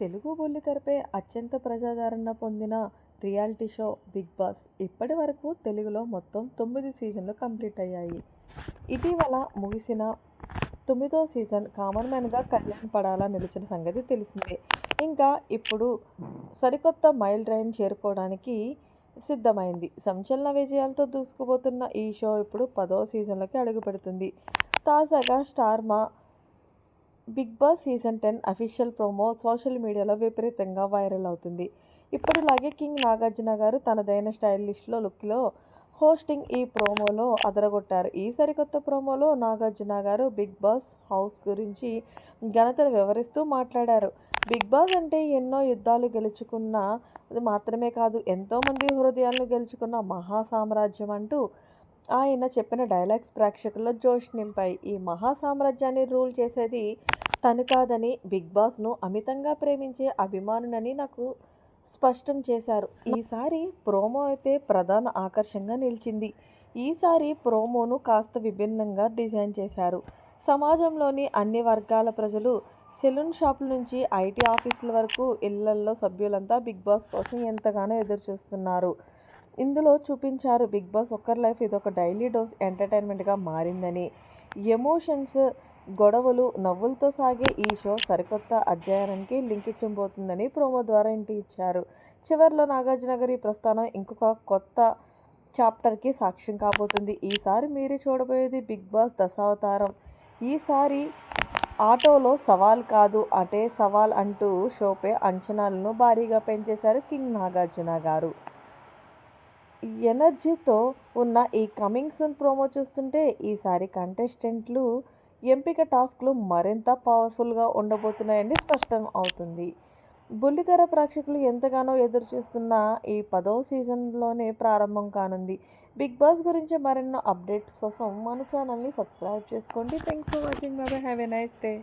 తెలుగు బుల్లితెరపై అత్యంత ప్రజాదరణ పొందిన రియాలిటీ షో 'బిగ్ బాస్' ఇప్పటి వరకు తెలుగులో మొత్తం 9 సీజన్లు కంప్లీట్ అయ్యాయి. ఇటీవల ముగిసిన 9వ సీజన్ కామన్ మ్యాన్‌గా కళ్యాణ్ పడాలా నిలిచిన సంగతి తెలిసిందే. ఇంకా ఇప్పుడు సరికొత్త మైలురాయిని చేరుకోవడానికి సిద్ధమైంది. సంచలన విజయాలతో దూసుకుపోతున్న ఈ షో ఇప్పుడు 10వ సీజన్‌లోకి అడుగుపెడుతుంది. తాజాగా star Maa 'Big Boss' season 10 official promo social మీడియాలో విపరీతంగా వైరల్ అవుతుంది. ఇప్పటిలాగే కింగ్ నాగార్జున గారు తనదైన స్టైలిష్ లుక్‌లో హోస్టింగ్ ఈ ప్రోమోలో అదరగొట్టారు. ఈ సరికొత్త ప్రోమోలో నాగార్జున గారు బిగ్ బాస్ హౌస్ గురించి ఘనతను వివరిస్తూ మాట్లాడారు. బిగ్ బాస్ అంటే ఎన్నో యుద్ధాలు గెలుచుకున్నది మాత్రమే కాదు, ఎంతోమంది హృదయాలను గెలుచుకున్న మహా సామ్రాజ్యం అంటూ ఆయన చెప్పిన డైలాగ్స్ ప్రేక్షకుల్లో జోష్ నింపాయి. ఈ మహా సామ్రాజ్యాన్ని రూల్ చేసేది తను కాదని, బిగ్ బాస్‌ను అమితంగా ప్రేమించే అభిమానునని నాకు స్పష్టం చేశారు. ఈసారి ప్రోమో అయితే ప్రధాన ఆకర్షణగా నిలిచింది. ఈసారి ప్రోమోను కాస్త విభిన్నంగా డిజైన్ చేశారు. సమాజంలోని అన్ని వర్గాల ప్రజలు, సెలూన్ షాపుల నుంచి ఐటీ ఆఫీసుల వరకు ఇళ్లల్లో సభ్యులంతా బిగ్ బాస్ కోసం ఎంతగానో ఎదురుచూస్తున్నారు. ఇందులో చూపించారు బిగ్ బాస్ ఒక్కరి లైఫ్ ఇదొక డైలీ డోస్ ఎంటర్‌టైన్‌మెంట్‌గా మారిందని. ఎమోషన్స్, గొడవలు, నవ్వులతో సాగే ఈ షో సరికొత్త అధ్యాయానికి లింక్ ఇచ్చబోతుందని ప్రోమో ద్వారా హింట్ ఇచ్చారు. చివర్లో నాగార్జున గారి ఈ ప్రస్థానం ఇంకొక కొత్త చాప్టర్‌కి సాక్ష్యం కాబోతుంది. ఈసారి మీరు చూడబోయేది బిగ్ బాస్ దశావతారం. ఈసారి ఆటోలో సవాల్ కాదు, అటే సవాల్ అంటూ షోపై అంచనాలను భారీగా పెంచేశారు కింగ్ నాగార్జున గారు. ఎనర్జీతో ఉన్న ఈ కమింగ్ సూన్ ప్రోమో చూస్తుంటే ఈసారి కంటెస్టెంట్లు ఎంపిక టాస్క్లు మరింత పవర్ఫుల్‌గా ఉండబోతున్నాయని స్పష్టం అవుతుంది. బుల్లితెర ప్రేక్షకులు ఎంతగానో ఎదురుచూస్తున్న ఈ 10వ సీజన్‌లోనే ప్రారంభం కానుంది. బిగ్ బాస్ గురించి మరెన్నో అప్డేట్స్ కోసం మన ఛానల్‌ని సబ్స్క్రైబ్ చేసుకోండి. Thanks for watching. By by. Have a nice day.